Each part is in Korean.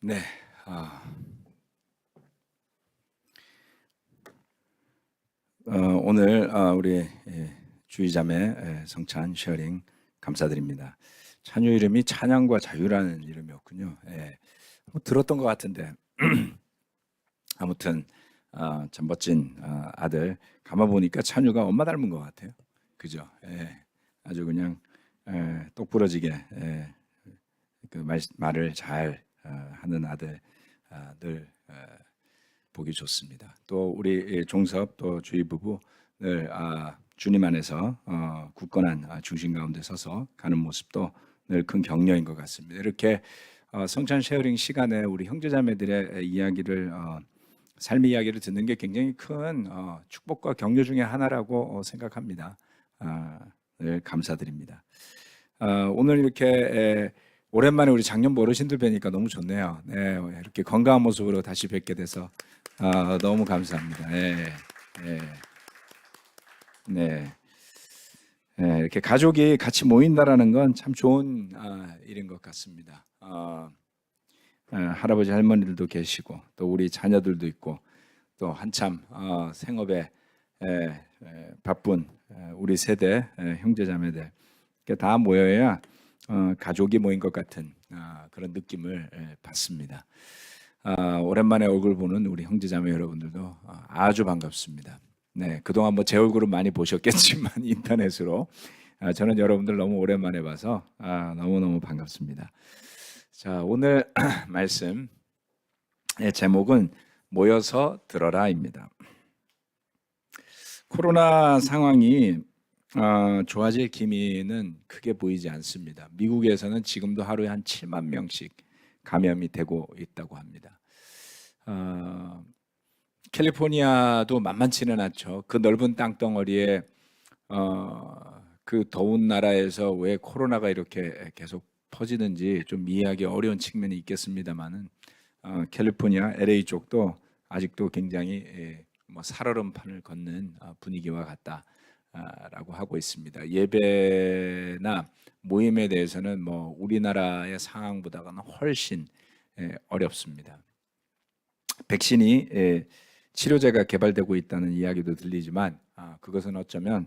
네, 아, 오늘 우리 주의자매 성찬 쉐어링 감사드립니다. 찬유 이름이 찬양과 자유라는 이름이었군요. 뭐 들었던 것 같은데 아무튼 참 멋진 아들. 가만 보니까 찬유가 엄마 닮은 것 같아요. 그죠? 아주 그냥 똑부러지게 그 말을 잘 하는 아들 늘 보기 좋습니다. 또 우리 종섭 또 주희 부부 늘 주님 안에서 굳건한 중심 가운데 서서 가는 모습도 늘 큰 격려인 것 같습니다. 이렇게 성찬 쉐어링 시간에 우리 형제자매들의 이야기를 삶의 이야기를 듣는 게 굉장히 큰 축복과 격려 중에 하나라고 생각합니다. 늘 감사드립니다. 오늘 이렇게 오랜만에 우리 작년부 어르신들 뵈니까 너무 좋네요. 네, 이렇게 건강한 모습으로 다시 뵙게 돼서 너무 감사합니다. 네. 이렇게 가족이 같이 모인다라는 건 참 좋은 일인 것 같습니다. 할아버지 할머니들도 계시고 또 우리 자녀들도 있고 또 한참 생업에 바쁜 우리 세대 형제자매들 이렇게 다 모여야 가족이 모인 것 같은 그런 느낌을 받습니다. 오랜만에 얼굴 보는 우리 형제자매 여러분들도 아주 반갑습니다. 네, 그동안 뭐 제 얼굴은 많이 보셨겠지만 인터넷으로 저는 여러분들 너무 오랜만에 봐서 너무너무 반갑습니다. 자, 오늘 말씀의 제목은 모여서 들어라입니다. 코로나 상황이 좋아질 기미는 크게 보이지 않습니다. 미국에서는 지금도 하루에 한 7만 명씩 감염이 되고 있다고 합니다. 캘리포니아도 만만치는 않죠. 그 넓은 땅덩어리에 그 더운 나라에서 왜 코로나가 이렇게 계속 퍼지는지 좀 이해하기 어려운 측면이 있겠습니다만은 캘리포니아 LA 쪽도 아직도 굉장히 뭐 살얼음판을 걷는 분위기와 같다라고 하고 있습니다. 예배나 모임에 대해서는 뭐 우리나라의 상황보다는 훨씬 어렵습니다. 백신이 치료제가 개발되고 있다는 이야기도 들리지만 그것은 어쩌면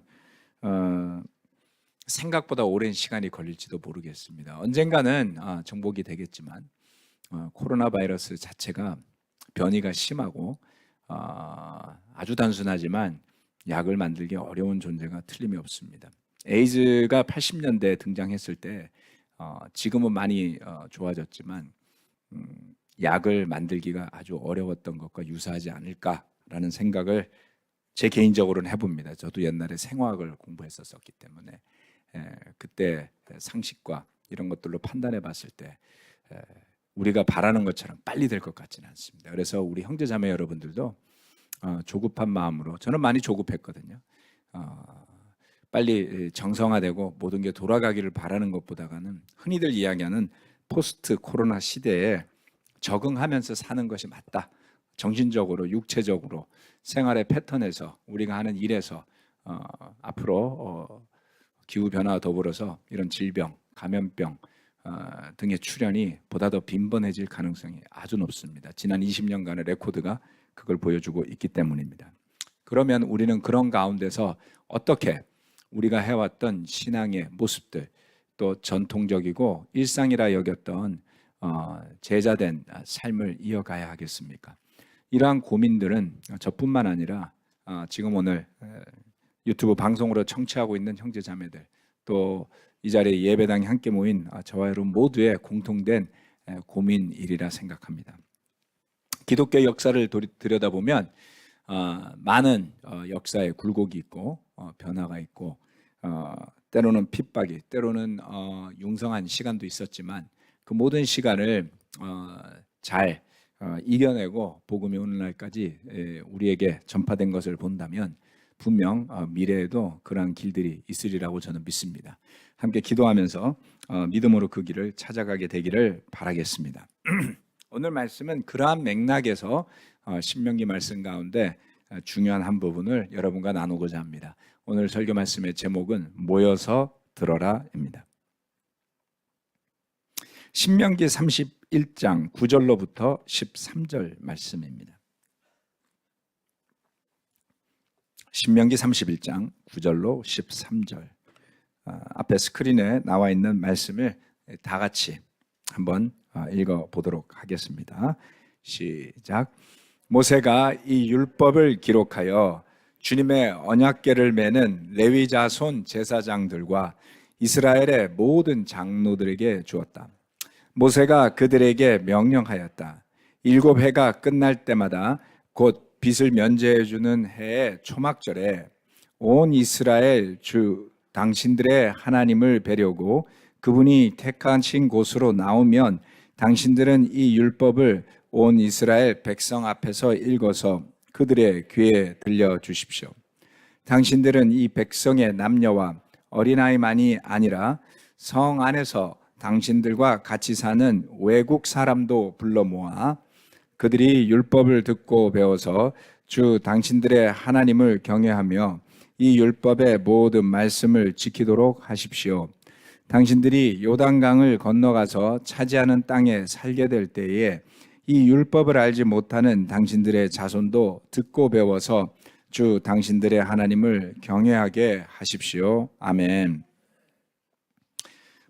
생각보다 오랜 시간이 걸릴지도 모르겠습니다. 언젠가는 정복이 되겠지만 코로나 바이러스 자체가 변이가 심하고 아주 단순하지만 약을 만들기 어려운 존재가 틀림이 없습니다. 에이즈가 80년대에 등장했을 때 지금은 많이 좋아졌지만 약을 만들기가 아주 어려웠던 것과 유사하지 않을까라는 생각을 제 개인적으로는 해봅니다. 저도 옛날에 생화학을 공부했었기 때문에 그때 상식과 이런 것들로 판단해 봤을 때 우리가 바라는 것처럼 빨리 될 것 같지는 않습니다. 그래서 우리 형제자매 여러분들도 조급한 마음으로, 저는 많이 조급했거든요. 빨리 정상화되고 모든 게 돌아가기를 바라는 것보다는 흔히들 이야기하는 포스트 코로나 시대에 적응하면서 사는 것이 맞다. 정신적으로, 육체적으로, 생활의 패턴에서, 우리가 하는 일에서 앞으로 기후 변화와 더불어서 이런 질병, 감염병 등의 출현이 보다 더 빈번해질 가능성이 아주 높습니다. 지난 20년간의 레코드가 그걸 보여주고 있기 때문입니다. 그러면 우리는 그런 가운데서 어떻게 우리가 해왔던 신앙의 모습들, 또 전통적이고 일상이라 여겼던 제자된 삶을 이어가야 하겠습니까? 이러한 고민들은 저뿐만 아니라 지금 오늘 유튜브 방송으로 청취하고 있는 형제자매들, 또 이 자리에 예배당에 함께 모인 저와 여러분 모두의 공통된 고민일이라 생각합니다. 기독교 역사를 들여다보면 많은 역사의 굴곡이 있고 변화가 있고 때로는 핍박이, 때로는 융성한 시간도 있었지만 그 모든 시간을 잘 이겨내고 복음이 오늘날까지 우리에게 전파된 것을 본다면 분명 미래에도 그러한 길들이 있으리라고 저는 믿습니다. 함께 기도하면서 믿음으로 그 길을 찾아가게 되기를 바라겠습니다. 오늘 말씀은 그러한 맥락에서 신명기 말씀 가운데 중요한 한 부분을 여러분과 나누고자 합니다. 오늘 설교 말씀의 제목은 모여서 들어라입니다. 신명기 31장 9절로부터 13절 말씀입니다. 신명기 31장 9절로 13절. 앞에 스크린에 나와 있는 말씀을 다 같이 한번 읽어보도록 하겠습니다. 시작. 모세가 이 율법을 기록하여 주님의 언약궤를 매는 레위 자손 제사장들과 이스라엘의 모든 장로들에게 주었다. 모세가 그들에게 명령하였다. 7해가 끝날 때마다 곧 빚을 면제해 주는 해의 초막절에 온 이스라엘 주 당신들의 하나님을 뵈려고 그분이 택하신 곳으로 나오면 당신들은 이 율법을 온 이스라엘 백성 앞에서 읽어서 그들의 귀에 들려주십시오. 당신들은 이 백성의 남녀와 어린아이만이 아니라 성 안에서 당신들과 같이 사는 외국 사람도 불러 모아 그들이 율법을 듣고 배워서 주 당신들의 하나님을 경외하며 이 율법의 모든 말씀을 지키도록 하십시오. 당신들이 요단강을 건너가서 차지하는 땅에 살게 될 때에 이 율법을 알지 못하는 당신들의 자손도 듣고 배워서 주 당신들의 하나님을 경외하게 하십시오. 아멘.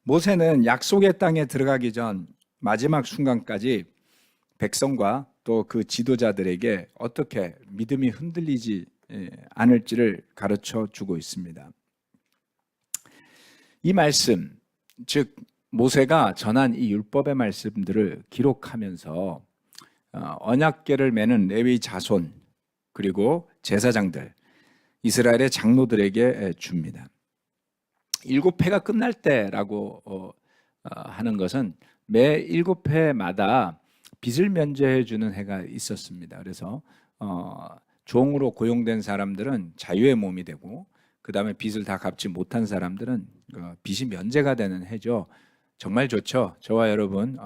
모세는 약속의 땅에 들어가기 전 마지막 순간까지 백성과 또 그 지도자들에게 어떻게 믿음이 흔들리지 않을지를 가르쳐 주고 있습니다. 이 말씀, 즉 모세가 전한 이 율법의 말씀들을 기록하면서 언약궤를 매는 레위 자손 그리고 제사장들, 이스라엘의 장로들에게 줍니다. 7회가 끝날 때라고 하는 것은 매 7회마다 빚을 면제해 주는 해가 있었습니다. 그래서 종으로 고용된 사람들은 자유의 몸이 되고 그 다음에 빚을 다 갚지 못한 사람들은 빚이 면제가 되는 해죠. 정말 좋죠. 저와 여러분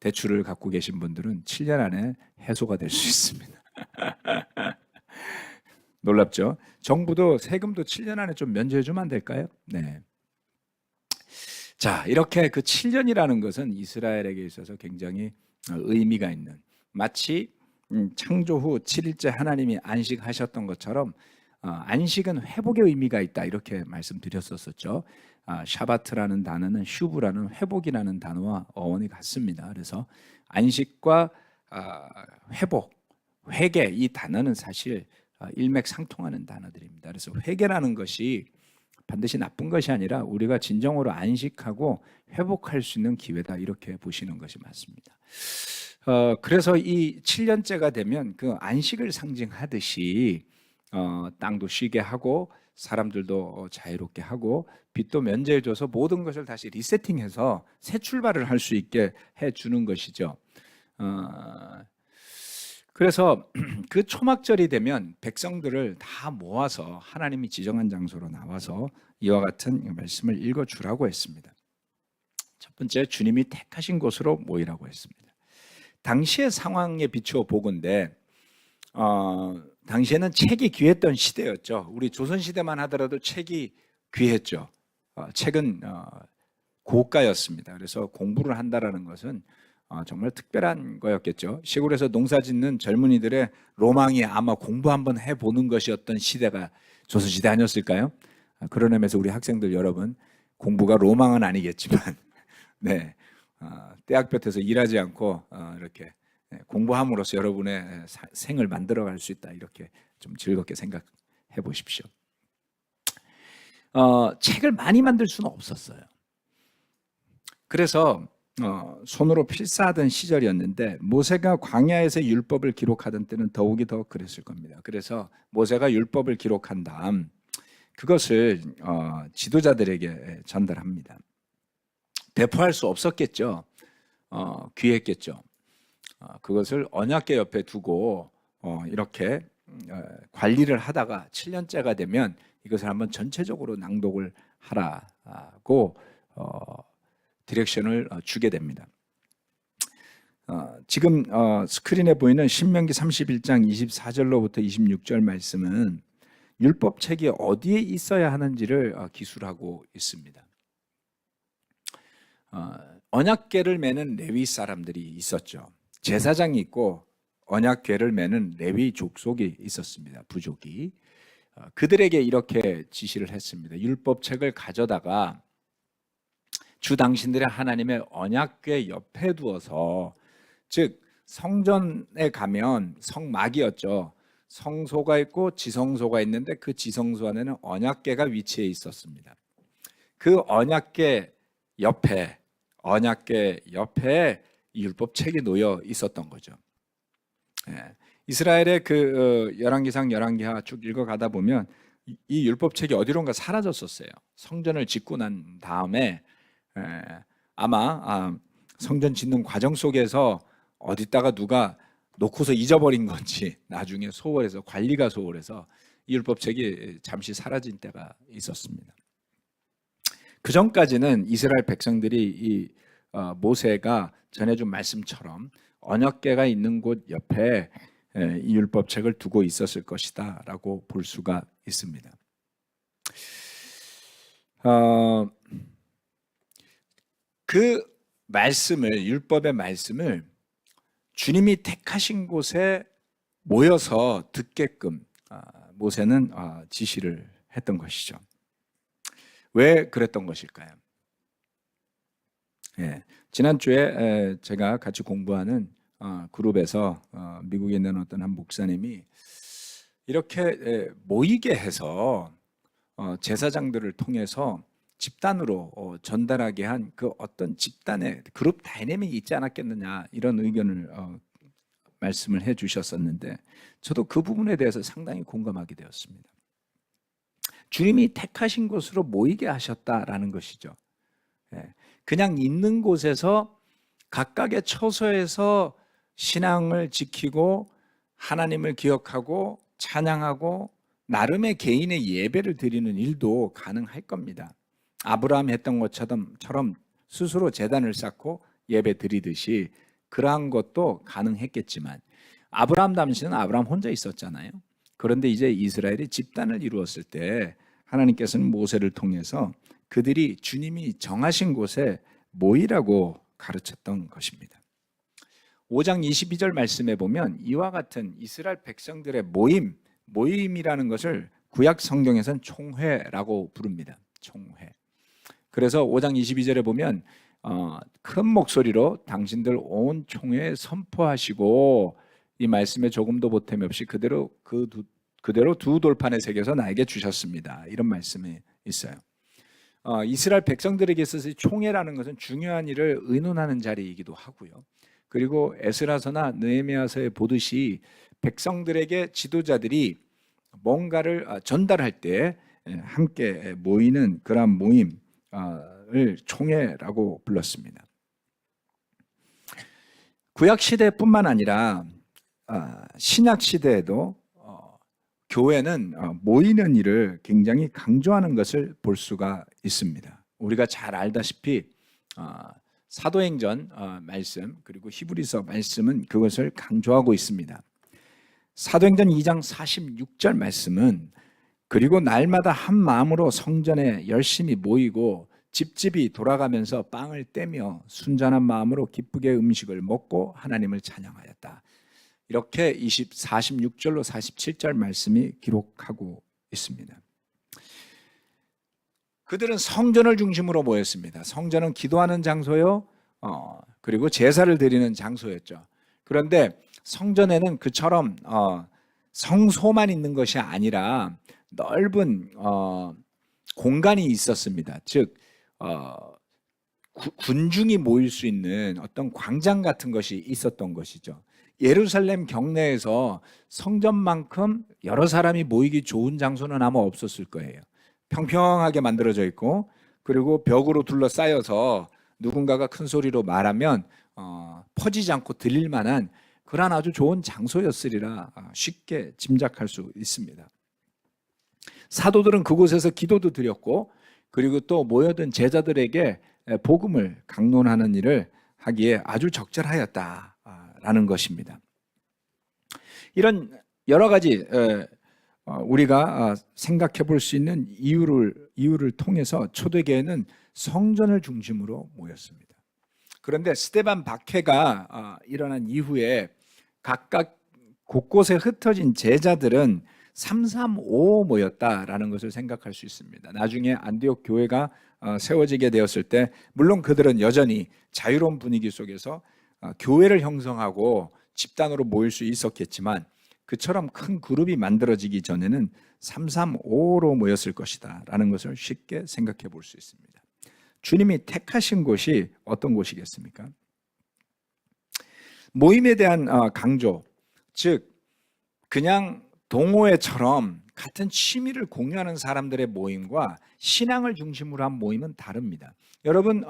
대출을 갖고 계신 분들은 7년 안에 해소가 될 수 있습니다. 놀랍죠? 정부도 세금도 7년 안에 좀 면제해 주면 안 될까요? 네. 자, 이렇게 그 7년이라는 것은 이스라엘에게 있어서 굉장히 의미가 있는, 마치 창조 후 7일째 하나님이 안식하셨던 것처럼 안식은 회복의 의미가 있다, 이렇게 말씀드렸었죠. 샤바트라는 단어는 슈브라는 회복이라는 단어와 어원이 같습니다. 그래서 안식과 회복, 회개, 이 단어는 사실 일맥상통하는 단어들입니다. 그래서 회개라는 것이 반드시 나쁜 것이 아니라 우리가 진정으로 안식하고 회복할 수 있는 기회다, 이렇게 보시는 것이 맞습니다. 그래서 이 7년째가 되면 그 안식을 상징하듯이 땅도 쉬게 하고 사람들도 자유롭게 하고 빚도 면제해줘서 모든 것을 다시 리세팅해서 새 출발을 할 수 있게 해주는 것이죠. 그래서 그 초막절이 되면 백성들을 다 모아서 하나님이 지정한 장소로 나와서 이와 같은 말씀을 읽어주라고 했습니다. 첫 번째, 주님이 택하신 곳으로 모이라고 했습니다. 당시의 상황에 비추어 보건대 당시에는 책이 귀했던 시대였죠. 우리 조선시대만 하더라도 책이 귀했죠. 책은 고가였습니다. 그래서 공부를 한다라는 것은 정말 특별한 거였겠죠. 시골에서 농사 짓는 젊은이들의 로망이 아마 공부 한번 해보는 것이었던 시대가 조선시대 아니었을까요? 그런 의미에서 우리 학생들 여러분, 공부가 로망은 아니겠지만 네, 떼학볕에서 일하지 않고 이렇게 공부함으로써 여러분의 생을 만들어갈 수 있다, 이렇게 좀 즐겁게 생각해 보십시오. 책을 많이 만들 수는 없었어요. 그래서 손으로 필사하던 시절이었는데 모세가 광야에서 율법을 기록하던 때는 더욱이 더 그랬을 겁니다. 그래서 모세가 율법을 기록한 다음 그것을 지도자들에게 전달합니다. 배포할 수 없었겠죠. 귀했겠죠. 그것을 언약궤 옆에 두고 이렇게 관리를 하다가 7년째가 되면 이것을 한번 전체적으로 낭독을 하라고 디렉션을 주게 됩니다. 지금 스크린에 보이는 신명기 31장 24절로부터 26절 말씀은 율법책이 어디에 있어야 하는지를 기술하고 있습니다. 언약궤를 매는 레위 사람들이 있었죠. 제사장이 있고 언약궤를 매는 레위 족속이 있었습니다. 부족이. 그들에게 이렇게 지시를 했습니다. 율법책을 가져다가 주 당신들의 하나님의 언약궤 옆에 두어서, 즉 성전에 가면 성막이었죠. 성소가 있고 지성소가 있는데 그 지성소 안에는 언약궤가 위치해 있었습니다. 그 언약궤 옆에 이 율법책이 놓여 있었던 거죠. 이스라엘의 그 열왕기상 열왕기하 쭉 읽어가다 보면 이 율법책이 어디론가 사라졌었어요. 성전을 짓고 난 다음에 아마 성전 짓는 과정 속에서 어디다가 누가 놓고서 잊어버린 건지 나중에 소홀해서, 관리가 소홀해서 이 율법책이 잠시 사라진 때가 있었습니다. 그 전까지는 이스라엘 백성들이 이 모세가 전해준 말씀처럼 언약궤가 있는 곳 옆에 이 율법책을 두고 있었을 것이다 라고 볼 수가 있습니다. 그 말씀을, 율법의 말씀을 주님이 택하신 곳에 모여서 듣게끔 모세는 지시를 했던 것이죠. 왜 그랬던 것일까요? 지난주에 제가 같이 공부하는 그룹에서 미국에 있는 어떤 한 목사님이 이렇게 모이게 해서 제사장들을 통해서 집단으로 전달하게 한 그 어떤 집단의 그룹 다이내믹이 있지 않았겠느냐, 이런 의견을 말씀을 해 주셨었는데 저도 그 부분에 대해서 상당히 공감하게 되었습니다. 주님이 택하신 곳으로 모이게 하셨다라는 것이죠. 그냥 있는 곳에서 각각의 처소에서 신앙을 지키고 하나님을 기억하고 찬양하고 나름의 개인의 예배를 드리는 일도 가능할 겁니다. 아브라함 했던 것처럼 스스로 제단을 쌓고 예배 드리듯이 그러한 것도 가능했겠지만, 아브라함 당시는 아브라함 혼자 있었잖아요. 그런데 이제 이스라엘이 집단을 이루었을 때 하나님께서는 모세를 통해서 그들이 주님이 정하신 곳에 모이라고 가르쳤던 것입니다. 5장 22절 말씀에 보면 이와 같은 이스라엘 백성들의 모임이라는 것을 구약 성경에서는 총회라고 부릅니다. 총회. 그래서 5장 22절에 보면 큰 목소리로 당신들 온 총회에 선포하시고, 이 말씀에 조금도 보탬이 없이 그대로 두 돌판에 새겨서 나에게 주셨습니다. 이런 말씀이 있어요. 이스라엘 백성들에게 있어서 총회라는 것은 중요한 일을 의논하는 자리이기도 하고요. 그리고 에스라서나 느헤미야서에 보듯이 백성들에게 지도자들이 뭔가를 전달할 때 함께 모이는 그런 모임을 총회라고 불렀습니다. 구약 시대뿐만 아니라 신약 시대에도 교회는 모이는 일을 굉장히 강조하는 것을 볼 수가 있습니다. 우리가 잘 알다시피 사도행전 말씀 그리고 히브리서 말씀은 그것을 강조하고 있습니다. 사도행전 2장 46절 말씀은 그리고 날마다 한 마음으로 성전에 열심히 모이고 집집이 돌아가면서 빵을 떼며 순전한 마음으로 기쁘게 음식을 먹고 하나님을 찬양하였다. 이렇게 46절로 47절 말씀이 기록하고 있습니다. 그들은 성전을 중심으로 모였습니다. 성전은 기도하는 장소요, 그리고 제사를 드리는 장소였죠. 그런데 성전에는 그처럼 성소만 있는 것이 아니라 넓은 공간이 있었습니다. 즉 군중이 모일 수 있는 어떤 광장 같은 것이 있었던 것이죠. 예루살렘 경내에서 성전만큼 여러 사람이 모이기 좋은 장소는 아마 없었을 거예요. 평평하게 만들어져 있고, 그리고 벽으로 둘러싸여서 누군가가 큰 소리로 말하면 퍼지지 않고 들릴 만한 그런 아주 좋은 장소였으리라 쉽게 짐작할 수 있습니다. 사도들은 그곳에서 기도도 드렸고, 그리고 또 모여든 제자들에게 복음을 강론하는 일을 하기에 아주 적절하였다라는 것입니다. 이런 여러 가지 우리가 생각해 볼 수 있는 이유를 통해서 초대교회는 성전을 중심으로 모였습니다. 그런데 스데반 박해가 일어난 이후에 각각 곳곳에 흩어진 제자들은 335 모였다라는 것을 생각할 수 있습니다. 나중에 안디옥 교회가 세워지게 되었을 때 물론 그들은 여전히 자유로운 분위기 속에서 교회를 형성하고 집단으로 모일 수 있었겠지만 그처럼 큰 그룹이 만들어지기 전에는 335로 모였을 것이다 라는 것을 쉽게 생각해 볼 수 있습니다. 주님이 택하신 곳이 어떤 곳이겠습니까? 모임에 대한 강조, 즉 그냥 동호회처럼 같은 취미를 공유하는 사람들의 모임과 신앙을 중심으로 한 모임은 다릅니다. 여러분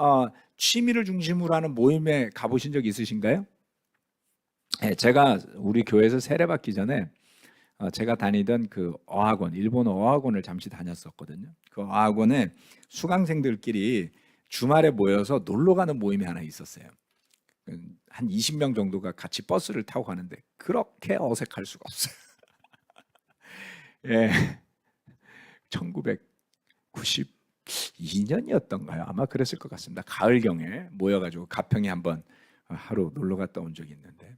취미를 중심으로 하는 모임에 가보신 적 있으신가요? 네, 제가 우리 교회에서 세례받기 전에 제가 다니던 그 어학원, 일본어 어학원을 잠시 다녔었거든요. 그 어학원에 수강생들끼리 주말에 모여서 놀러 가는 모임이 하나 있었어요. 한 20명 정도가 같이 버스를 타고 가는데 그렇게 어색할 수가 없어요. 예, 1992년이었던가요? 아마 그랬을 것 같습니다. 가을경에 모여가지고 가평에 한번 하루 놀러 갔다 온 적이 있는데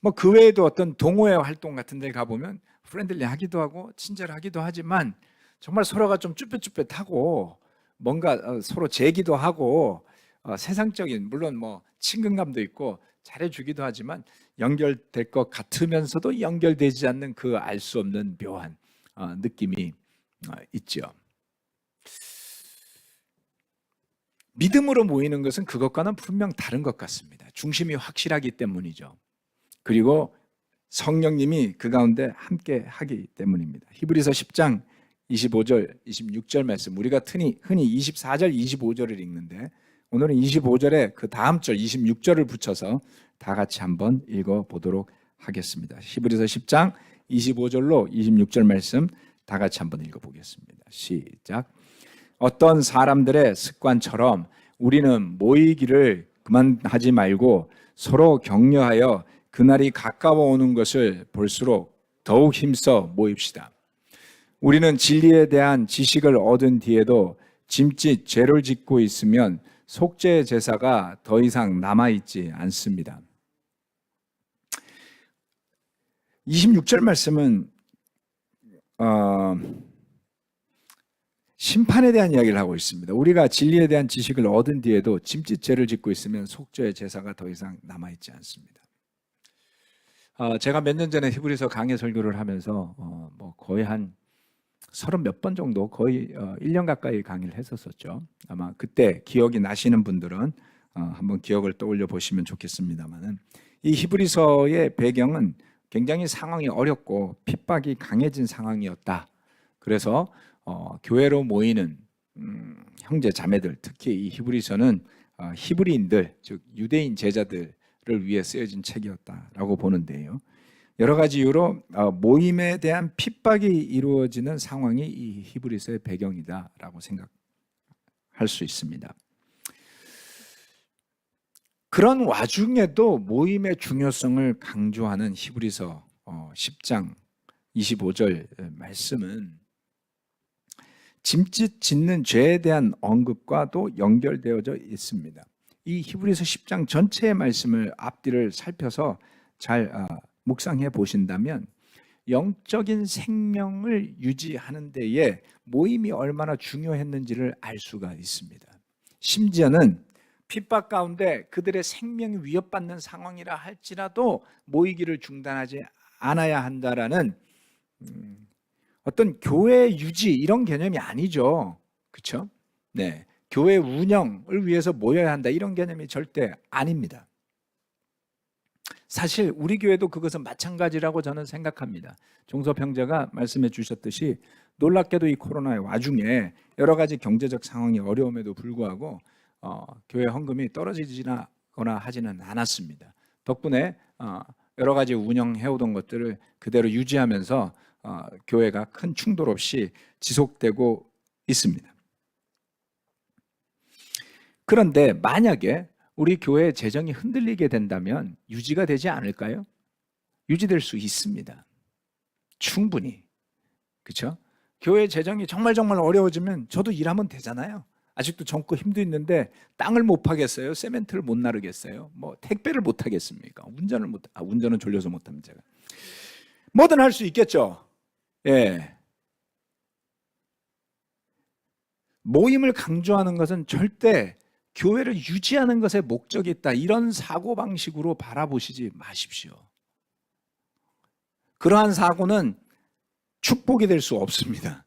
뭐 그 외에도 어떤 동호회 활동 같은 데 가보면 프렌들리하기도 하고 친절하기도 하지만 정말 서로가 좀 쭈뼛쭈뼛하고 뭔가 서로 재기도 하고 세상적인 물론 뭐 친근감도 있고 잘해주기도 하지만 연결될 것 같으면서도 연결되지 않는 그 알 수 없는 묘한 느낌이 있죠. 믿음으로 모이는 것은 그것과는 분명 다른 것 같습니다. 중심이 확실하기 때문이죠. 그리고 성령님이 그 가운데 함께 하기 때문입니다. 히브리서 10장 25절, 26절 말씀 우리가 흔히 24절, 25절을 읽는데 오늘은 25절에 그 다음 절 26절을 붙여서 다 같이 한번 읽어보도록 하겠습니다. 히브리서 10장 25절로 26절 말씀 다 같이 한번 읽어보겠습니다. 시작. 어떤 사람들의 습관처럼 우리는 모이기를 그만하지 말고 서로 격려하여 그날이 가까워 오는 것을 볼수록 더욱 힘써 모입시다. 우리는 진리에 대한 지식을 얻은 뒤에도 짐짓 죄를 짓고 있으면 속죄 제사가 더 이상 남아있지 않습니다. 26절 말씀은 심판에 대한 이야기를 하고 있습니다. 우리가 진리에 대한 지식을 얻은 뒤에도 짐짓 죄를 짓고 있으면 속죄의 제사가 더 이상 남아있지 않습니다. 제가 몇 년 전에 히브리서 강해 설교를 하면서 뭐 거의 한 30몇 번 정도 거의 1년 가까이 강의를 했었었죠. 아마 그때 기억이 나시는 분들은 한번 기억을 떠올려 보시면 좋겠습니다만은 이 히브리서의 배경은 굉장히 상황이 어렵고 핍박이 강해진 상황이었다. 그래서 교회로 모이는 형제 자매들, 특히 이 히브리서는 히브리인들, 즉 유대인 제자들을 위해 쓰여진 책이었다라고 보는데요. 여러 가지 이유로 모임에 대한 핍박이 이루어지는 상황이 이 히브리서의 배경이다라고 생각할 수 있습니다. 그런 와중에도 모임의 중요성을 강조하는 히브리서 10장 25절 말씀은 짐짓 짓는 죄에 대한 언급과도 연결되어져 있습니다. 이 히브리서 10장 전체의 말씀을 앞뒤를 살펴서 잘 묵상해 보신다면 영적인 생명을 유지하는 데에 모임이 얼마나 중요했는지를 알 수가 있습니다. 심지어는 핍박 가운데 그들의 생명이 위협받는 상황이라 할지라도 모이기를 중단하지 않아야 한다라는 어떤 교회 유지 이런 개념이 아니죠. 그렇죠? 네, 교회 운영을 위해서 모여야 한다 이런 개념이 절대 아닙니다. 사실 우리 교회도 그것은 마찬가지라고 저는 생각합니다. 종섭 형제가 말씀해 주셨듯이 놀랍게도 이 코로나의 와중에 여러 가지 경제적 상황이 어려움에도 불구하고 교회 헌금이 떨어지거나 하지는 않았습니다. 덕분에 여러 가지 운영해오던 것들을 그대로 유지하면서 교회가 큰 충돌 없이 지속되고 있습니다. 그런데 만약에 우리 교회의 재정이 흔들리게 된다면 유지가 되지 않을까요? 유지될 수 있습니다. 충분히. 그렇죠? 교회 재정이 정말 어려워지면 저도 일하면 되잖아요. 아직도 젊고 힘도 있는데 땅을 못 파겠어요? 세멘트를 못 나르겠어요? 뭐 택배를 못 하겠습니까? 운전은 졸려서 못 합니다. 제가. 뭐든 할 수 있겠죠. 예. 모임을 강조하는 것은 절대 교회를 유지하는 것에 목적이 있다. 이런 사고방식으로 바라보시지 마십시오. 그러한 사고는 축복이 될 수 없습니다.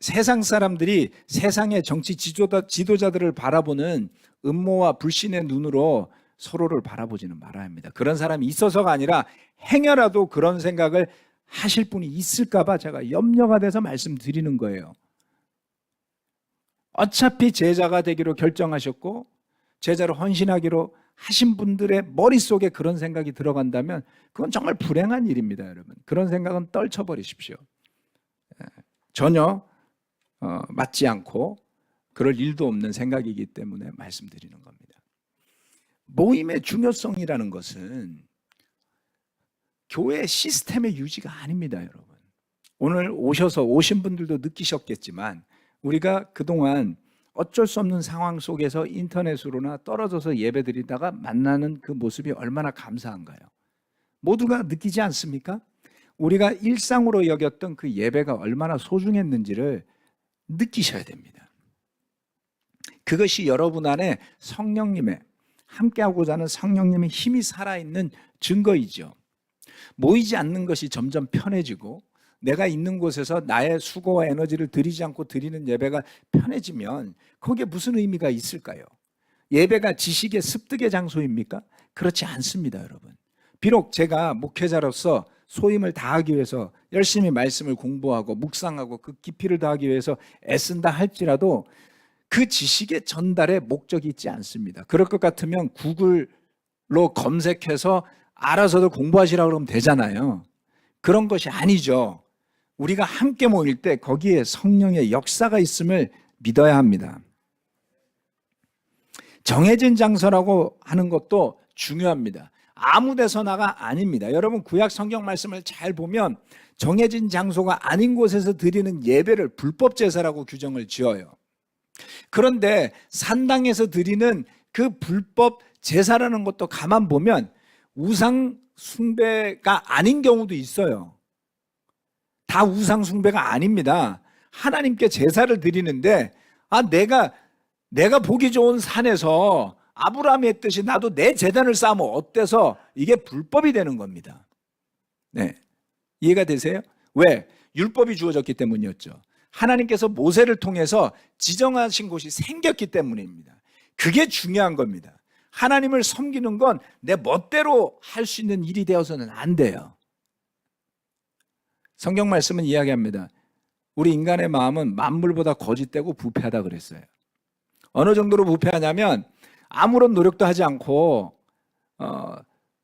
세상 사람들이 세상의 정치 지도자들을 바라보는 음모와 불신의 눈으로 서로를 바라보지는 말아야 합니다. 그런 사람이 있어서가 아니라 행여라도 그런 생각을 하실 분이 있을까 봐 제가 염려가 돼서 말씀드리는 거예요. 어차피 제자가 되기로 결정하셨고 제자로 헌신하기로 하신 분들의 머릿속에 그런 생각이 들어간다면 그건 정말 불행한 일입니다, 여러분. 그런 생각은 떨쳐버리십시오. 전혀 맞지 않고 그럴 일도 없는 생각이기 때문에 말씀드리는 겁니다. 모임의 중요성이라는 것은 교회 시스템의 유지가 아닙니다, 여러분. 오늘 오신 분들도 느끼셨겠지만 우리가 그동안 어쩔 수 없는 상황 속에서 인터넷으로나 떨어져서 예배드리다가 만나는 그 모습이 얼마나 감사한가요? 모두가 느끼지 않습니까? 우리가 일상으로 여겼던 그 예배가 얼마나 소중했는지를 느끼셔야 됩니다. 그것이 여러분 안에 성령님의 함께하고자 하는 성령님의 힘이 살아있는 증거이죠. 모이지 않는 것이 점점 편해지고 내가 있는 곳에서 나의 수고와 에너지를 들이지 않고 드리는 예배가 편해지면 거기에 무슨 의미가 있을까요? 예배가 지식의 습득의 장소입니까? 그렇지 않습니다, 여러분. 비록 제가 목회자로서 소임을 다하기 위해서 열심히 말씀을 공부하고 묵상하고 그 깊이를 다하기 위해서 애쓴다 할지라도 그 지식의 전달에 목적이 있지 않습니다. 그럴 것 같으면 구글로 검색해서 알아서도 공부하시라고 그러면 되잖아요. 그런 것이 아니죠. 우리가 함께 모일 때 거기에 성령의 역사가 있음을 믿어야 합니다. 정해진 장소라고 하는 것도 중요합니다. 아무 데서나가 아닙니다. 여러분 구약 성경 말씀을 잘 보면 정해진 장소가 아닌 곳에서 드리는 예배를 불법 제사라고 규정을 지어요. 그런데 산당에서 드리는 그 불법 제사라는 것도 가만 보면 우상 숭배가 아닌 경우도 있어요. 다 우상 숭배가 아닙니다. 하나님께 제사를 드리는데 내가 보기 좋은 산에서 아브라함이 했듯이 나도 내 제단을 쌓으면 어때서 이게 불법이 되는 겁니다. 네, 이해가 되세요? 왜? 율법이 주어졌기 때문이었죠. 하나님께서 모세를 통해서 지정하신 곳이 생겼기 때문입니다. 그게 중요한 겁니다. 하나님을 섬기는 건 내 멋대로 할 수 있는 일이 되어서는 안 돼요. 성경 말씀은 이야기합니다. 우리 인간의 마음은 만물보다 거짓되고 부패하다 그랬어요. 어느 정도로 부패하냐면 아무런 노력도 하지 않고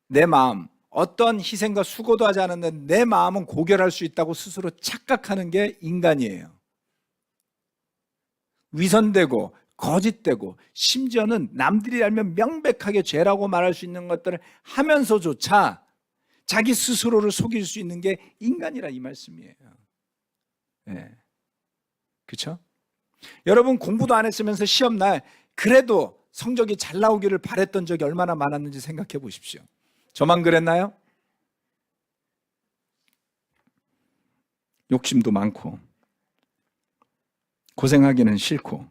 내 마음, 어떤 희생과 수고도 하지 않았는데 내 마음은 고결할 수 있다고 스스로 착각하는 게 인간이에요. 위선되고 거짓되고 심지어는 남들이 알면 명백하게 죄라고 말할 수 있는 것들을 하면서조차 자기 스스로를 속일 수 있는 게 인간이라 이 말씀이에요. 네. 그렇죠? 여러분 공부도 안 했으면서 시험날 그래도 성적이 잘 나오기를 바랬던 적이 얼마나 많았는지 생각해 보십시오. 저만 그랬나요? 욕심도 많고 고생하기는 싫고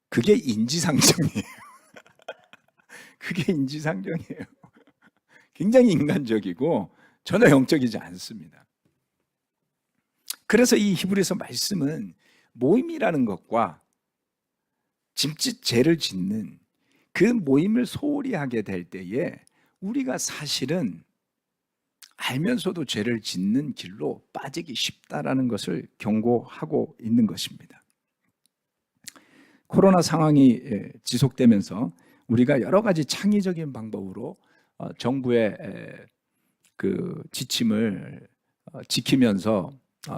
그게 인지상정이에요. 그게 인지상정이에요. 굉장히 인간적이고 전혀 영적이지 않습니다. 그래서 이 히브리서 말씀은 모임이라는 것과 짐짓 죄를 짓는 그 모임을 소홀히 하게 될 때에 우리가 사실은 알면서도 죄를 짓는 길로 빠지기 쉽다라는 것을 경고하고 있는 것입니다. 코로나 상황이 지속되면서 우리가 여러 가지 창의적인 방법으로 정부의 그 지침을 지키면서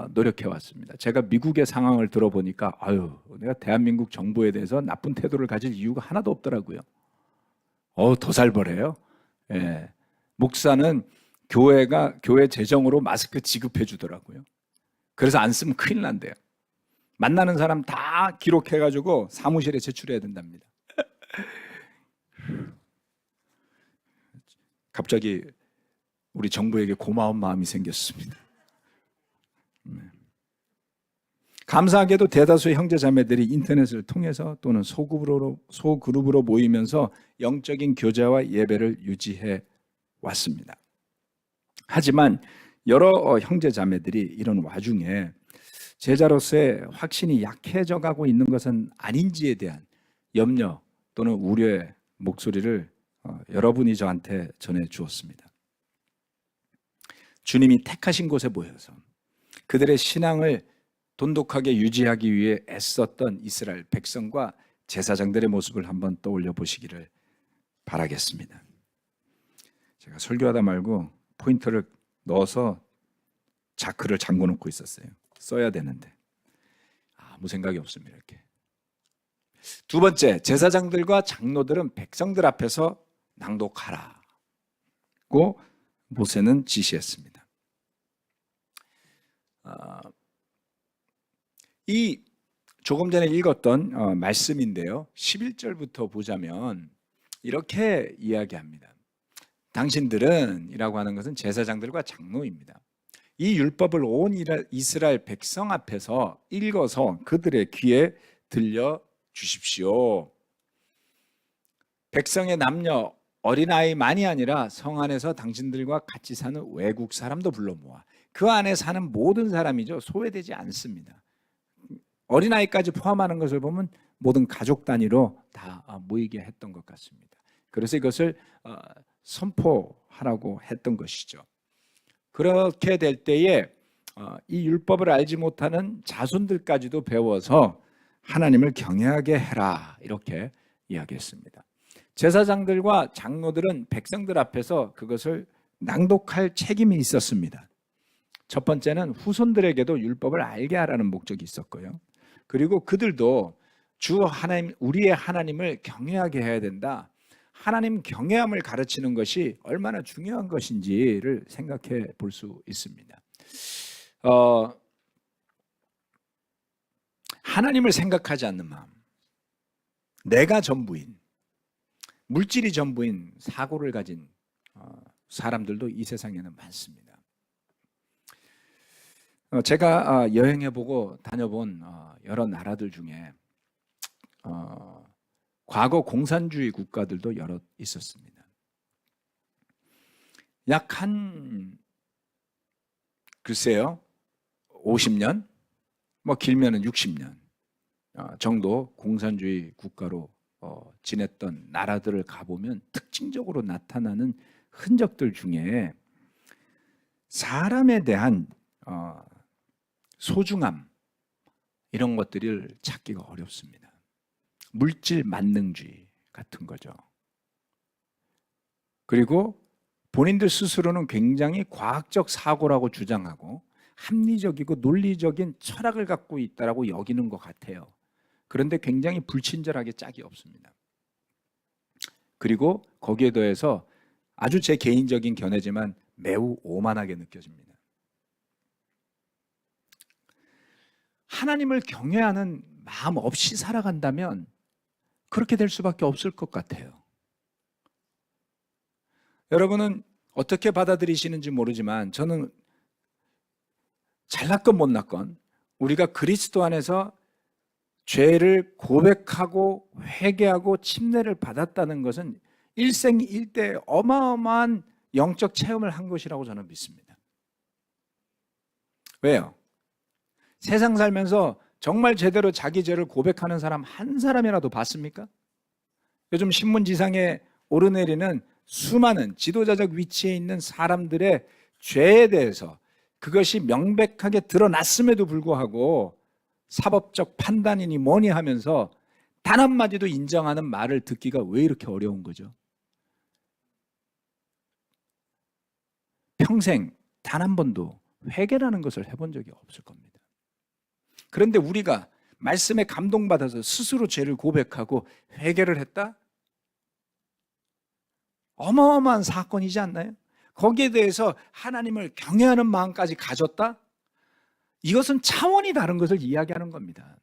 노력해 왔습니다. 제가 미국의 상황을 들어보니까 내가 대한민국 정부에 대해서 나쁜 태도를 가질 이유가 하나도 없더라고요. 더 살벌해요. 예. 목사는 교회 재정으로 마스크 지급해 주더라고요. 그래서 안 쓰면 큰일 난대요. 만나는 사람 다 기록해가지고 사무실에 제출해야 된답니다. 갑자기 우리 정부에게 고마운 마음이 생겼습니다. 감사하게도 대다수의 형제자매들이 인터넷을 통해서 또는 소그룹으로 모이면서 영적인 교제와 예배를 유지해 왔습니다. 하지만 여러 형제자매들이 이런 와중에 제자로서의 확신이 약해져 가고 있는 것은 아닌지에 대한 염려 또는 우려의 목소리를 여러분이 저한테 전해 주었습니다. 주님이 택하신 곳에 모여서 그들의 신앙을 돈독하게 유지하기 위해 애썼던 이스라엘 백성과 제사장들의 모습을 한번 떠올려 보시기를 바라겠습니다. 제가 설교하다 말고 포인트를 넣어서 자크를 잠궈 놓고 있었어요. 써야 되는데 아무 생각이 없습니다. 이렇게. 두 번째, 제사장들과 장로들은 백성들 앞에서 낭독하라고 모세는 지시했습니다. 이 조금 전에 읽었던 말씀인데요. 11절부터 보자면 이렇게 이야기합니다. 당신들은 이라고 하는 것은 제사장들과 장로입니다. 이 율법을 온 이스라엘 백성 앞에서 읽어서 그들의 귀에 들려 주십시오. 백성의 남녀 어린아이만이 아니라 성 안에서 당신들과 같이 사는 외국 사람도 불러 모아. 그 안에 사는 모든 사람이죠. 소외되지 않습니다. 어린아이까지 포함하는 것을 보면 모든 가족 단위로 다 모이게 했던 것 같습니다. 그래서 이것을 선포하라고 했던 것이죠. 그렇게 될 때에 이 율법을 알지 못하는 자손들까지도 배워서 하나님을 경외하게 해라 이렇게 이야기했습니다. 제사장들과 장로들은 백성들 앞에서 그것을 낭독할 책임이 있었습니다. 첫 번째는 후손들에게도 율법을 알게 하라는 목적이 있었고요. 그리고 그들도 주 하나님, 우리의 하나님을 경외하게 해야 된다. 하나님 경외함을 가르치는 것이 얼마나 중요한 것인지를 생각해 볼 수 있습니다. 하나님을 생각하지 않는 마음, 내가 전부인, 물질이 전부인 사고를 가진 사람들도 이 세상에는 많습니다. 제가 여행해보고 다녀본 여러 나라들 중에 과거 공산주의 국가들도 여러 있었습니다. 약 글쎄요 50년 뭐 길면은 60년 정도 공산주의 국가로 지냈던 나라들을 가보면 특징적으로 나타나는 흔적들 중에 사람에 대한 소중함 이런 것들을 찾기가 어렵습니다. 물질 만능주의 같은 거죠. 그리고 본인들 스스로는 굉장히 과학적 사고라고 주장하고 합리적이고 논리적인 철학을 갖고 있다라고 여기는 것 같아요. 그런데 굉장히 불친절하게 짝이 없습니다. 그리고 거기에 더해서 아주 제 개인적인 견해지만 매우 오만하게 느껴집니다. 하나님을 경외하는 마음 없이 살아간다면 그렇게 될 수밖에 없을 것 같아요. 여러분은 어떻게 받아들이시는지 모르지만 저는 잘났건 못났건 우리가 그리스도 안에서 죄를 고백하고 회개하고 침례를 받았다는 것은 일생일대 어마어마한 영적 체험을 한 것이라고 저는 믿습니다. 왜요? 세상 살면서 정말 제대로 자기 죄를 고백하는 사람 한 사람이라도 봤습니까? 요즘 신문지상에 오르내리는 수많은 지도자적 위치에 있는 사람들의 죄에 대해서 그것이 명백하게 드러났음에도 불구하고 사법적 판단이니 뭐니 하면서 단 한마디도 인정하는 말을 듣기가 왜 이렇게 어려운 거죠? 평생 단 한 번도 회개라는 것을 해본 적이 없을 겁니다. 그런데 우리가 말씀에 감동받아서 스스로 죄를 고백하고 회개를 했다? 어마어마한 사건이지 않나요? 거기에 대해서 하나님을 경외하는 마음까지 가졌다? 이것은 차원이 다른 것을 이야기하는 겁니다.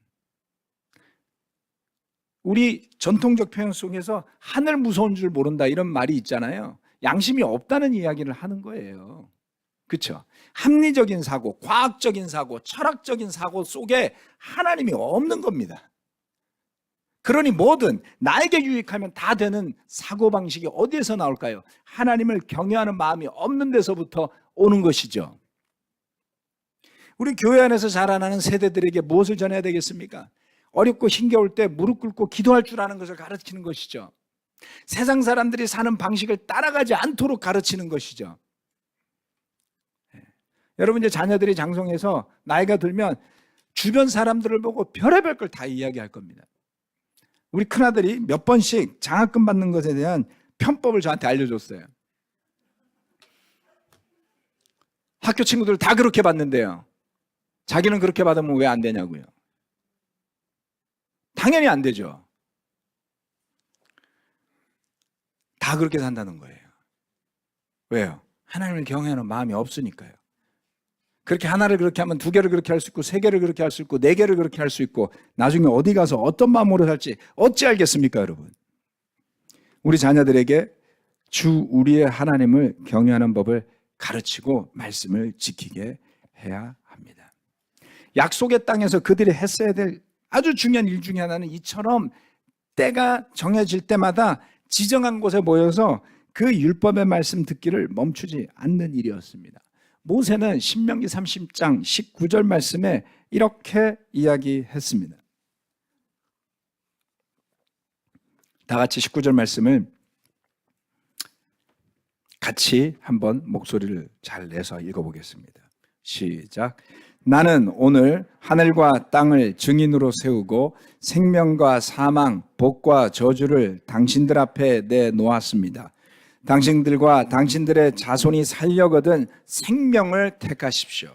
우리 전통적 표현 속에서 하늘 무서운 줄 모른다 이런 말이 있잖아요. 양심이 없다는 이야기를 하는 거예요. 그렇죠? 합리적인 사고, 과학적인 사고, 철학적인 사고 속에 하나님이 없는 겁니다. 그러니 뭐든 나에게 유익하면 다 되는 사고방식이 어디에서 나올까요? 하나님을 경외하는 마음이 없는 데서부터 오는 것이죠. 우리 교회 안에서 자라나는 세대들에게 무엇을 전해야 되겠습니까? 어렵고 힘겨울 때 무릎 꿇고 기도할 줄 아는 것을 가르치는 것이죠. 세상 사람들이 사는 방식을 따라가지 않도록 가르치는 것이죠. 여러분, 이제 자녀들이 장성해서 나이가 들면 주변 사람들을 보고 별의별 걸 다 이야기할 겁니다. 우리 큰아들이 몇 번씩 장학금 받는 것에 대한 편법을 저한테 알려줬어요. 학교 친구들 다 그렇게 받는데요. 자기는 그렇게 받으면 왜 안 되냐고요. 당연히 안 되죠. 다 그렇게 산다는 거예요. 왜요? 하나님을 경외하는 마음이 없으니까요. 그렇게 하나를 그렇게 하면 두 개를 그렇게 할 수 있고, 세 개를 그렇게 할 수 있고, 네 개를 그렇게 할 수 있고, 나중에 어디 가서 어떤 마음으로 살지 어찌 알겠습니까, 여러분? 우리 자녀들에게 주 우리의 하나님을 경외하는 법을 가르치고 말씀을 지키게 해야 합니다. 약속의 땅에서 그들이 했어야 될 아주 중요한 일 중에 하나는 이처럼 때가 정해질 때마다 지정한 곳에 모여서 그 율법의 말씀 듣기를 멈추지 않는 일이었습니다. 모세는 신명기 30장 19절 말씀에 이렇게 이야기했습니다. 다 같이 19절 말씀을 같이 한번 목소리를 잘 내서 읽어보겠습니다. 시작. 나는 오늘 하늘과 땅을 증인으로 세우고 생명과 사망, 복과 저주를 당신들 앞에 내놓았습니다. 당신들과 당신들의 자손이 살려거든 생명을 택하십시오.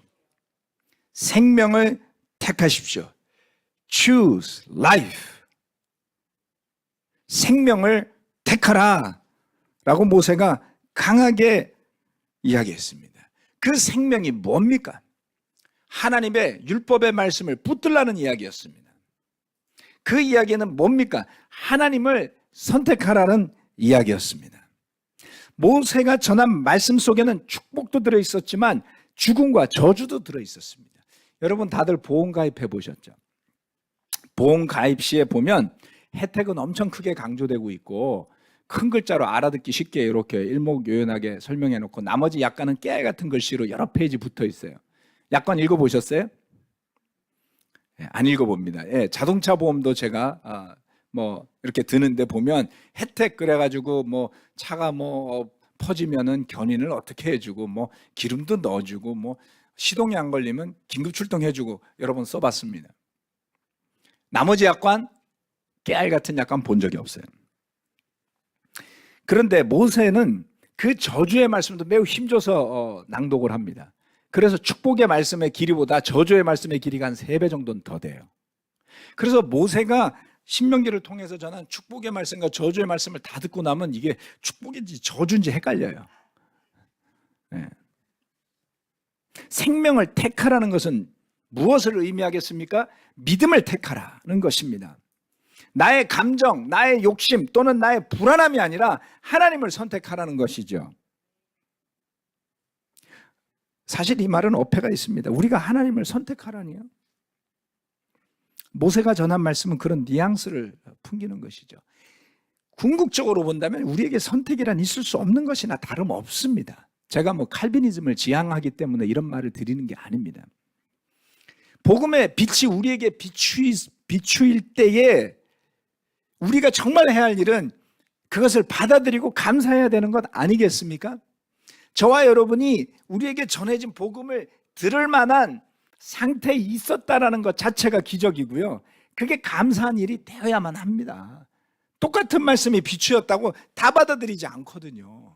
생명을 택하십시오. Choose life. 생명을 택하라 라고 모세가 강하게 이야기했습니다. 그 생명이 뭡니까? 하나님의 율법의 말씀을 붙들라는 이야기였습니다. 그 이야기는 뭡니까? 하나님을 선택하라는 이야기였습니다. 모세가 전한 말씀 속에는 축복도 들어있었지만 죽음과 저주도 들어있었습니다. 여러분 다들 보험가입해 보셨죠? 보험가입 시에 보면 혜택은 엄청 크게 강조되고 있고 큰 글자로 알아듣기 쉽게 이렇게 일목요연하게 설명해 놓고 나머지 약간은 깨알 같은 글씨로 여러 페이지 붙어 있어요. 약관 읽어보셨어요? 안 읽어봅니다. 자동차 보험도 제가 이렇게 드는데 보면 혜택 그래가지고 차가 퍼지면은 견인을 어떻게 해주고 기름도 넣어주고 시동이 안 걸리면 긴급 출동해주고 여러 번 써봤습니다. 나머지 약관 깨알 같은 약관 본 적이 없어요. 그런데 모세는 그 저주의 말씀도 매우 힘줘서 낭독을 합니다. 그래서 축복의 말씀의 길이보다 저주의 말씀의 길이가 한 3배 정도는 더 돼요. 그래서 모세가 신명기를 통해서 전한 축복의 말씀과 저주의 말씀을 다 듣고 나면 이게 축복인지 저주인지 헷갈려요. 네. 생명을 택하라는 것은 무엇을 의미하겠습니까? 믿음을 택하라는 것입니다. 나의 감정, 나의 욕심 또는 나의 불안함이 아니라 하나님을 선택하라는 것이죠. 사실 이 말은 어폐가 있습니다. 우리가 하나님을 선택하라니요. 모세가 전한 말씀은 그런 뉘앙스를 풍기는 것이죠. 궁극적으로 본다면 우리에게 선택이란 있을 수 없는 것이나 다름없습니다. 제가 칼비니즘을 지향하기 때문에 이런 말을 드리는 게 아닙니다. 복음의 빛이 우리에게 비추일 때에 우리가 정말 해야 할 일은 그것을 받아들이고 감사해야 되는 것 아니겠습니까? 저와 여러분이 우리에게 전해진 복음을 들을 만한 상태에 있었다라는 것 자체가 기적이고요. 그게 감사한 일이 되어야만 합니다. 똑같은 말씀이 비추였다고 다 받아들이지 않거든요.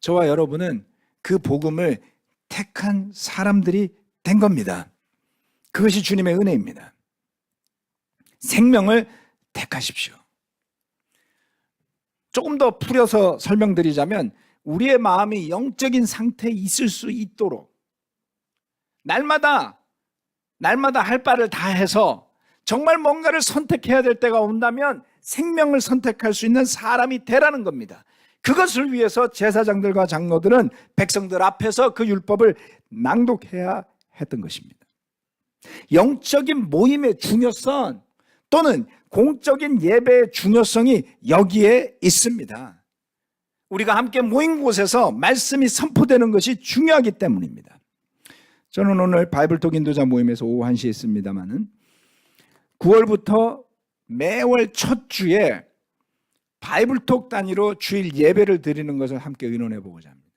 저와 여러분은 그 복음을 택한 사람들이 된 겁니다. 그것이 주님의 은혜입니다. 생명을 택하십시오. 조금 더 풀어서 설명드리자면 우리의 마음이 영적인 상태에 있을 수 있도록 날마다 할 바를 다 해서 정말 뭔가를 선택해야 될 때가 온다면 생명을 선택할 수 있는 사람이 되라는 겁니다. 그것을 위해서 제사장들과 장로들은 백성들 앞에서 그 율법을 낭독해야 했던 것입니다. 영적인 모임의 중요성 또는 공적인 예배의 중요성이 여기에 있습니다. 우리가 함께 모인 곳에서 말씀이 선포되는 것이 중요하기 때문입니다. 저는 오늘 바이블톡 인도자 모임에서 오후 1시에 있습니다마는 9월부터 매월 첫 주에 바이블톡 단위로 주일 예배를 드리는 것을 함께 의논해 보고자 합니다.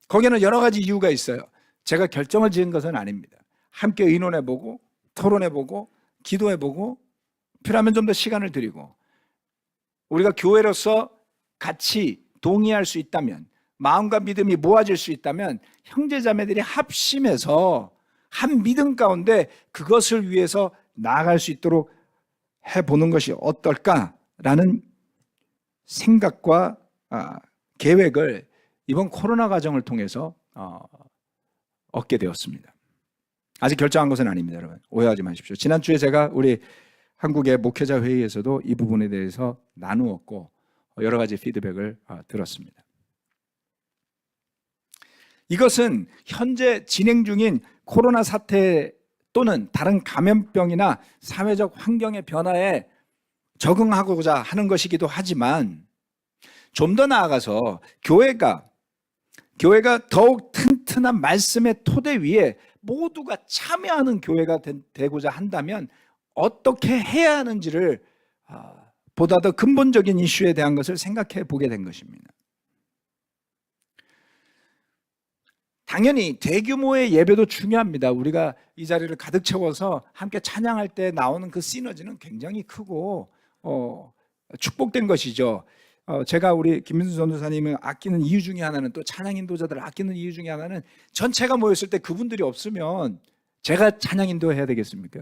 거기에는 여러 가지 이유가 있어요. 제가 결정을 지은 것은 아닙니다. 함께 의논해 보고 토론해 보고 기도해 보고 필요하면 좀 더 시간을 드리고 우리가 교회로서 같이 동의할 수 있다면 마음과 믿음이 모아질 수 있다면 형제자매들이 합심해서 한 믿음 가운데 그것을 위해서 나아갈 수 있도록 해보는 것이 어떨까라는 생각과 계획을 이번 코로나 과정을 통해서 얻게 되었습니다. 아직 결정한 것은 아닙니다, 여러분. 오해하지 마십시오. 지난주에 제가 우리 한국의 목회자 회의에서도 이 부분에 대해서 나누었고 여러 가지 피드백을 들었습니다. 이것은 현재 진행 중인 코로나 사태 또는 다른 감염병이나 사회적 환경의 변화에 적응하고자 하는 것이기도 하지만 좀 더 나아가서 교회가 더욱 튼튼한 말씀의 토대 위에 모두가 참여하는 교회가 되고자 한다면 어떻게 해야 하는지를 보다 더 근본적인 이슈에 대한 것을 생각해 보게 된 것입니다. 당연히 대규모의 예배도 중요합니다. 우리가 이 자리를 가득 채워서 함께 찬양할 때 나오는 그 시너지는 굉장히 크고 축복된 것이죠. 제가 우리 김민수 전도사님을 아끼는 이유 중에 하나는 또 찬양 인도자들을 아끼는 이유 중에 하나는 전체가 모였을 때 그분들이 없으면 제가 찬양 인도해야 되겠습니까?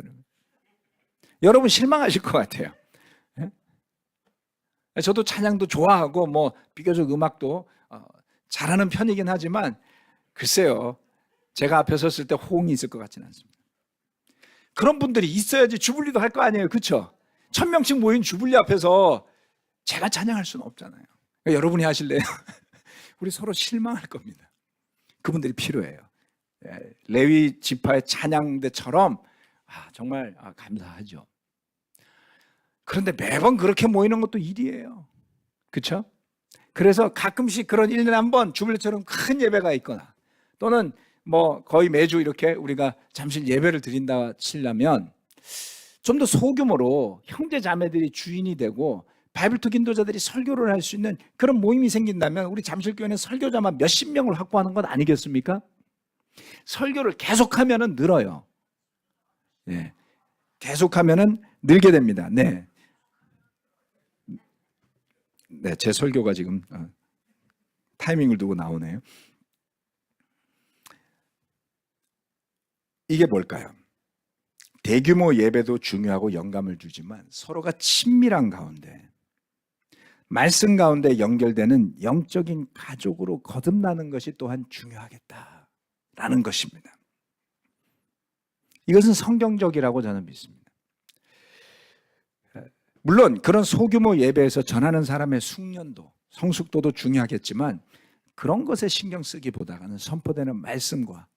여러분 실망하실 것 같아요. 저도 찬양도 좋아하고 뭐 비교적 음악도 잘하는 편이긴 하지만 글쎄요, 제가 앞에 섰을 때 호응이 있을 것 같지는 않습니다. 그런 분들이 있어야지 주불리도 할 거 아니에요, 그렇죠? 1000명씩 모인 주불리 앞에서 제가 찬양할 수는 없잖아요. 그러니까 여러분이 하실래요? 우리 서로 실망할 겁니다. 그분들이 필요해요. 레위 지파의 찬양대처럼 정말 감사하죠. 그런데 매번 그렇게 모이는 것도 일이에요. 그렇죠? 그래서 가끔씩 그런 1년에 한 번 주불리처럼 큰 예배가 있거나 또는 뭐 거의 매주 이렇게 우리가 잠실 예배를 드린다 치려면 좀 더 소규모로 형제 자매들이 주인이 되고 바이블톡 인도자들이 설교를 할 수 있는 그런 모임이 생긴다면 우리 잠실교회는 설교자만 몇십 명을 확보하는 것 아니겠습니까? 설교를 계속하면은 늘어요. 네. 계속하면은 늘게 됩니다. 네. 네, 제 설교가 지금 타이밍을 두고 나오네요. 이게 뭘까요? 대규모 예배도 중요하고 영감을 주지만 서로가 친밀한 가운데 말씀 가운데 연결되는 영적인 가족으로 거듭나는 것이 또한 중요하겠다라는 것입니다. 이것은 성경적이라고 저는 믿습니다. 물론 그런 소규모 예배에서 전하는 사람의 숙련도, 성숙도도 중요하겠지만 그런 것에 신경 쓰기보다는 선포되는 말씀과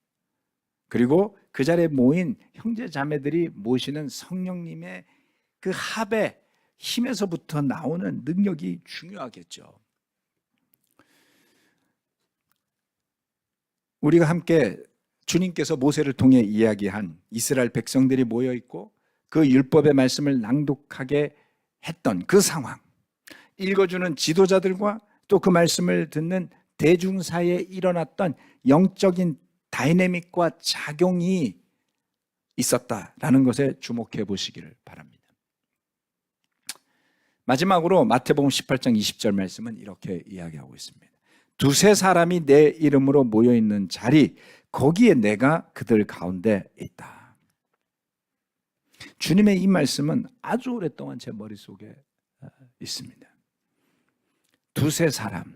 그리고 그 자리에 모인 형제 자매들이 모시는 성령님의 그 합의 힘에서부터 나오는 능력이 중요하겠죠. 우리가 함께 주님께서 모세를 통해 이야기한 이스라엘 백성들이 모여 있고 그 율법의 말씀을 낭독하게 했던 그 상황, 읽어주는 지도자들과 또 그 말씀을 듣는 대중 사이에 일어났던 영적인 다이내믹과 작용이 있었다라는 것에 주목해 보시기를 바랍니다. 마지막으로 마태복음 18장 20절 말씀은 이렇게 이야기하고 있습니다. 두세 사람이 내 이름으로 모여있는 자리, 거기에 내가 그들 가운데 있다. 주님의 이 말씀은 아주 오랫동안 제 머릿속에 있습니다. 두세 사람이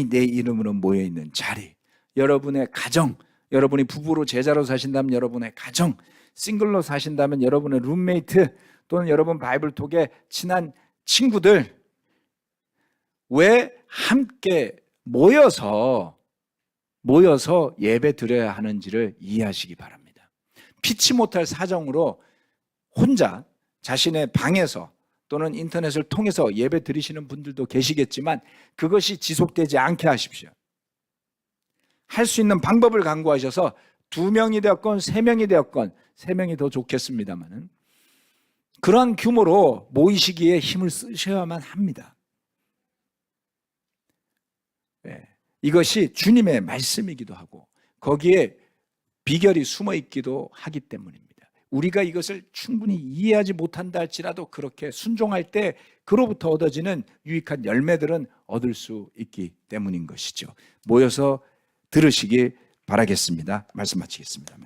내 이름으로 모여있는 자리, 여러분의 가정, 여러분이 부부로 제자로 사신다면 여러분의 가정, 싱글로 사신다면 여러분의 룸메이트 또는 여러분 바이블톡의 친한 친구들 왜 함께 모여서 예배 드려야 하는지를 이해하시기 바랍니다. 피치 못할 사정으로 혼자 자신의 방에서 또는 인터넷을 통해서 예배 드리시는 분들도 계시겠지만 그것이 지속되지 않게 하십시오. 할 수 있는 방법을 강구하셔서 2명이 되었건 3명이 되었건 3명이 더 좋겠습니다만 그러한 규모로 모이시기에 힘을 쓰셔야만 합니다. 네. 이것이 주님의 말씀이기도 하고 거기에 비결이 숨어 있기도 하기 때문입니다. 우리가 이것을 충분히 이해하지 못한다 할지라도 그렇게 순종할 때 그로부터 얻어지는 유익한 열매들은 얻을 수 있기 때문인 것이죠. 모여서 들으시기 바라겠습니다. 말씀 마치겠습니다.